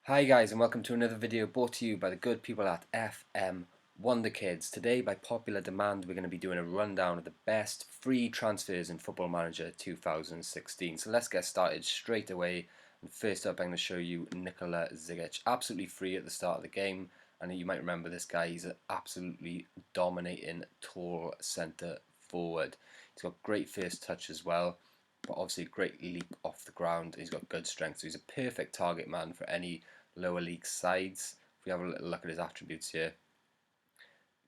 Hi guys, and welcome to another video brought to you by the good people at FM Wonderkids. Today, by popular demand, we're going to be doing a rundown of the best free transfers in Football Manager 2016. So let's get started straight away. And first up, I'm going to show you Nikola Zigic. Absolutely free at the start of the game, and you might remember this guy. He's an absolutely dominating tall centre forward. He's got great first touch as well, but obviously a great leap off the ground. He's got good strength, so he's a perfect target man for any lower league sides. If we have a little look at his attributes here,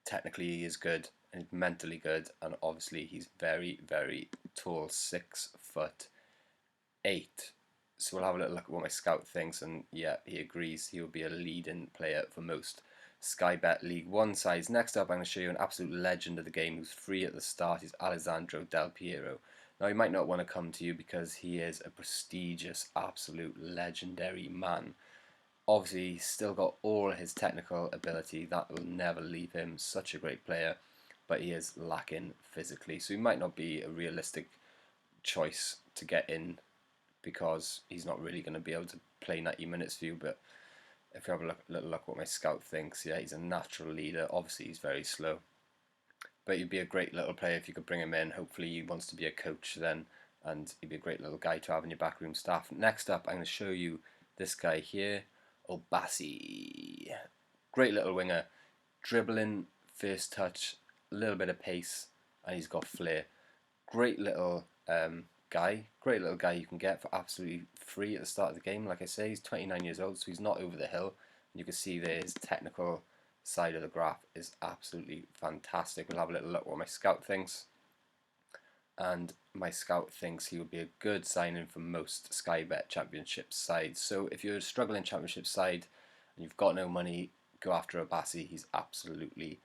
technically he is good and he's mentally good, and obviously he's very, very tall, 6'8". So we'll have a little look at what my scout thinks, and yeah, he agrees he will be a leading player for most Sky Bet League 1 sides. Next up, I'm going to show you an absolute legend of the game who's free at the start. He's Alessandro Del Piero. Now, he might not want to come to you because he is a prestigious, absolute legendary man. Obviously, he's still got all his technical ability. That will never leave him. Such a great player, but he is lacking physically. So he might not be a realistic choice to get in because he's not really going to be able to play 90 minutes for you. But if you have a little look what my scout thinks, yeah, he's a natural leader. Obviously, he's very slow, but he'd be a great little player if you could bring him in. Hopefully, he wants to be a coach then, and he'd be a great little guy to have in your backroom staff. Next up, I'm going to show you this guy here. Obasi. Great little winger, dribbling, first touch, a little bit of pace, and he's got flair. Great little guy you can get for absolutely free at the start of the game. Like I say, he's 29 years old, so he's not over the hill. And you can see there his technical side of the graph is absolutely fantastic. We'll have a little look what my scout thinks. And my scout thinks he would be a good signing for most Sky Bet Championship sides. So if you're a struggling Championship side and you've got no money, go after Obasi. He's absolutely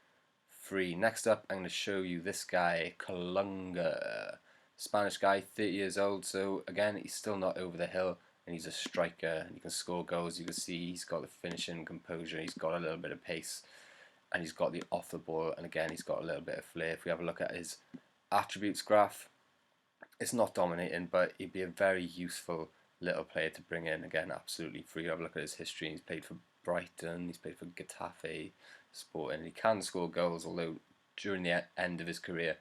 free. Next up, I'm going to show you this guy, Colunga. Spanish guy, 30 years old. So again, he's still not over the hill, and he's a striker, and he can score goals. You can see he's got the finishing composure. He's got a little bit of pace, and he's got the off the ball, and again, he's got a little bit of flair. If we have a look at his attributes graph, it's not dominating, but he'd be a very useful little player to bring in. Again, absolutely free. Have a look at his history. He's played for Brighton, he's played for Getafe, Sporting. He can score goals, although during the end of his career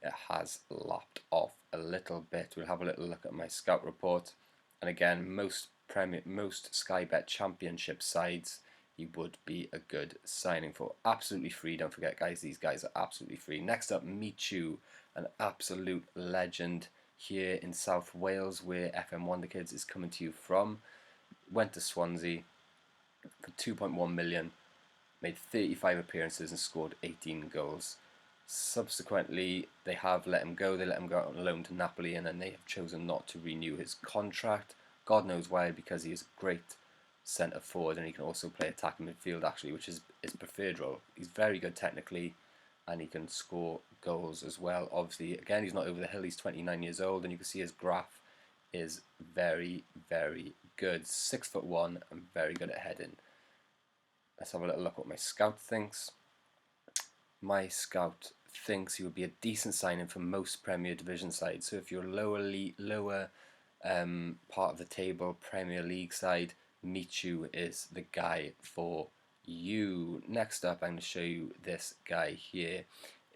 it has lapped off a little bit. We'll have a little look at my scout report, and again, most Sky Bet Championship sides he would be a good signing for. Absolutely free. Don't forget, guys, these guys are absolutely free. Next up, Michu, an absolute legend here in South Wales, where FM Wonderkids is coming to you from. Went to Swansea for 2.1 million, made 35 appearances and scored 18 goals. Subsequently, they have let him go. They let him go out on loan to Napoli, and then they have chosen not to renew his contract. God knows why, because he is a great centre forward, and he can also play attacking midfield, actually, which is his preferred role. He's very good technically, and he can score goals as well. Obviously, again, he's not over the hill. He's 29 years old, and you can see his graph is very, very good. 6'1" and very good at heading. Let's have a little look at what my scout thinks. My scout thinks he would be a decent signing for most Premier Division sides. So if you're lower part of the table, Premier League side, Michu is the guy for you. Next up, I'm going to show you this guy here,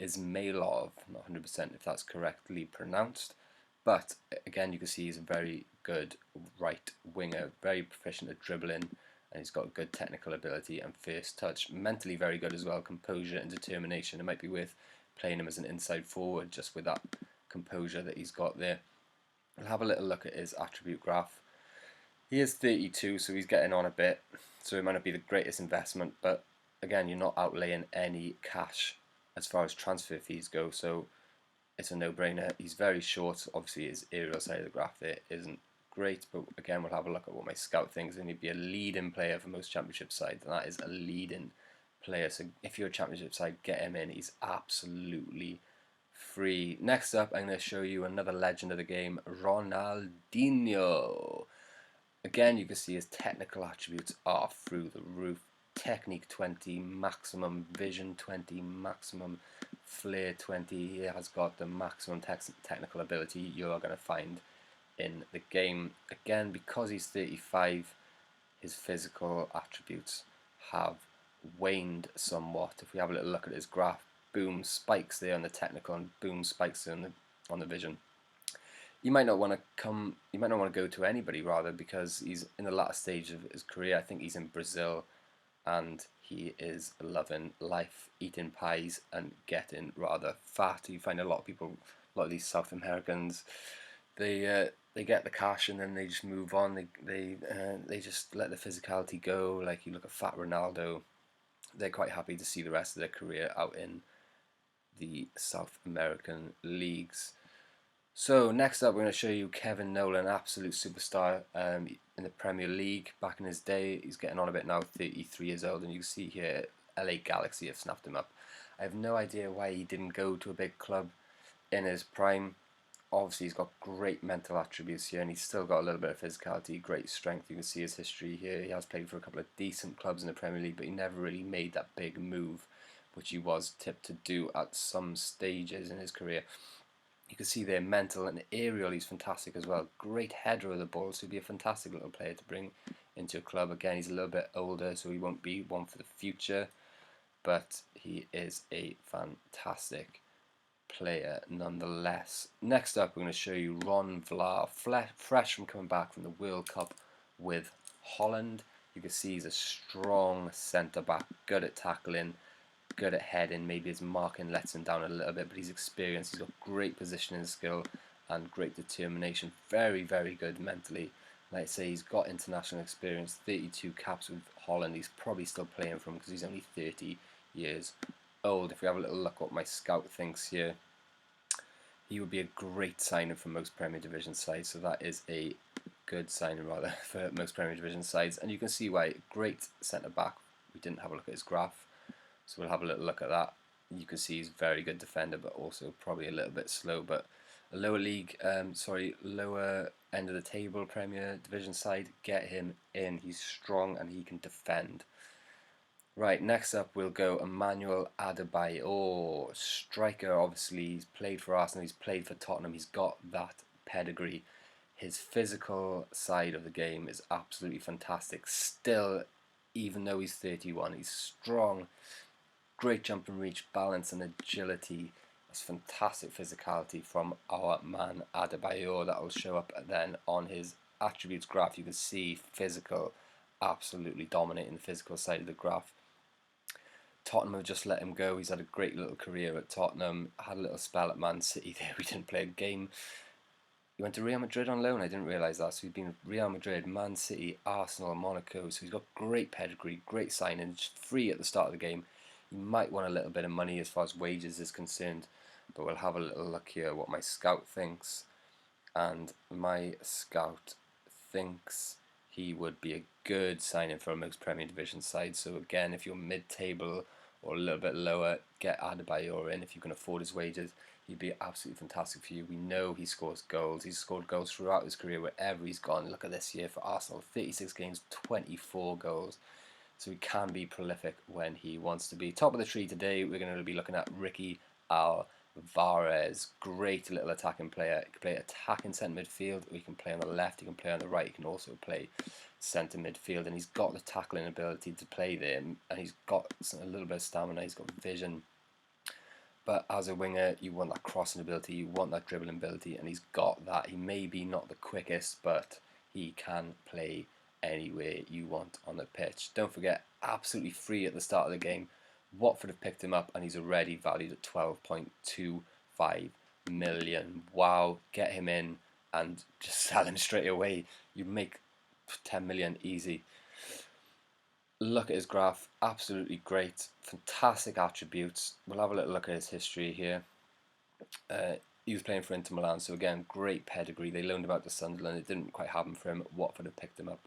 Ismailov. Not 100% if that's correctly pronounced, but again, you can see he's a very good right winger, very proficient at dribbling, and he's got good technical ability and first touch. Mentally very good as well, composure and determination. It might be worth playing him as an inside forward just with that composure that he's got there. We'll have a little look at his attribute graph. He is 32, so he's getting on a bit, so it might not be the greatest investment, but again, you're not outlaying any cash as far as transfer fees go, so it's a no-brainer. He's very short. Obviously, his aerial side of the graph there isn't great, but again, we'll have a look at what my scout thinks, and he'd be a leading player for most Championship sides, and that is a leading player. So if you're a Championship side, get him in. He's absolutely free. Next up, I'm going to show you another legend of the game, Ronaldinho. Again, you can see his technical attributes are through the roof. Technique 20, maximum vision 20, maximum flair 20. He has got the maximum technical ability you are going to find in the game. Again, because he's 35, his physical attributes have waned somewhat. If we have a little look at his graph, boom, spikes there on the technical, and boom, spikes there on the vision. You might not want to come. You might not want to go to anybody rather, because he's in the latter stage of his career. I think he's in Brazil, and he is loving life, eating pies and getting rather fat. You find a lot of people, a lot of these South Americans, they get the cash and then they just move on. They just let the physicality go. Like you look at Fat Ronaldo, they're quite happy to see the rest of their career out in the South American leagues. So next up, we're going to show you Kevin Nolan, absolute superstar in the Premier League. Back in his day, he's getting on a bit now, 33 years old, and you can see here LA Galaxy have snapped him up. I have no idea why he didn't go to a big club in his prime. Obviously, he's got great mental attributes here, and he's still got a little bit of physicality, great strength. You can see his history here. He has played for a couple of decent clubs in the Premier League, but he never really made that big move, which he was tipped to do at some stages in his career. You can see their mental and aerial, he's fantastic as well. Great header of the ball, so he'd be a fantastic little player to bring into a club. Again, he's a little bit older, so he won't be one for the future, but he is a fantastic player nonetheless. Next up, we're going to show you Ron Vlaar, fresh from coming back from the World Cup with Holland. You can see he's a strong centre-back, good at tackling, good at heading. Maybe his marking lets him down a little bit, but he's experienced. He's got great positioning skill and great determination. Very, very good mentally. Like I say, he's got international experience. 32 caps with Holland. He's probably still playing for him because he's only 30 years old. If we have a little look what my scout thinks here, he would be a great signing for most Premier Division sides. So that is a good signing rather for most Premier Division sides. And you can see why. Great centre back. We didn't have a look at his graph, so we'll have a little look at that. You can see he's a very good defender, but also probably a little bit slow. But a lower end of the table Premier Division side, get him in. He's strong and he can defend. Right, next up we'll go Emmanuel Adebayor, striker. Obviously, he's played for Arsenal, he's played for Tottenham, he's got that pedigree. His physical side of the game is absolutely fantastic. Still, even though he's 31, he's strong. Great jump and reach, balance and agility. That's fantastic physicality from our man Adebayor. That will show up then on his attributes graph. You can see physical, absolutely dominating the physical side of the graph. Tottenham have just let him go. He's had a great little career at Tottenham. Had a little spell at Man City there. We didn't play a game. He went to Real Madrid on loan. I didn't realise that. So he's been Real Madrid, Man City, Arsenal, Monaco. So he's got great pedigree, great signing. Just free at the start of the game. You might want a little bit of money as far as wages is concerned, but we'll have a little look here what my scout thinks. And my scout thinks he would be a good signing for most Premier Division sides. So again, if you're mid-table or a little bit lower, get Adebayor in if you can afford his wages. He'd be absolutely fantastic for you. We know he scores goals. He's scored goals throughout his career wherever he's gone. Look at this year for Arsenal, 36 games, 24 goals. So he can be prolific when he wants to be. Top of the tree today, we're going to be looking at Ricky Alvarez. Great little attacking player. He can play attacking centre midfield, or he can play on the left, he can play on the right, he can also play centre midfield, and he's got the tackling ability to play there, and he's got a little bit of stamina, he's got vision. But as a winger, you want that crossing ability, you want that dribbling ability, and he's got that. He may be not the quickest, but he can play anywhere you want on the pitch. Don't forget, absolutely free at the start of the game. Watford have picked him up and he's already valued at 12.25 million. Wow, get him in and just sell him straight away. You make 10 million easy. Look at his graph, absolutely great, fantastic attributes. We'll have a little look at his history here. He was playing for Inter Milan, so again, great pedigree. They loaned him out to Sunderland. It didn't quite happen for him. Watford have picked him up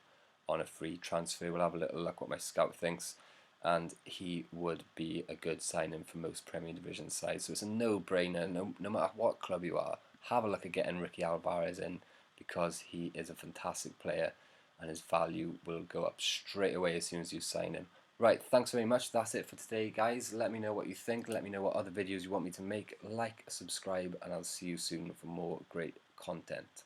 on a free transfer. We'll have a little look what my scout thinks, and he would be a good signing for most Premier Division sides. So it's a no-brainer. No matter what club you are, have a look at getting Ricky Alvarez in, because he is a fantastic player and his value will go up straight away as soon as you sign him. Right, thanks very much. That's it for today, guys. Let me know what you think. Let me know what other videos you want me to make. Like, subscribe, and I'll see you soon for more great content.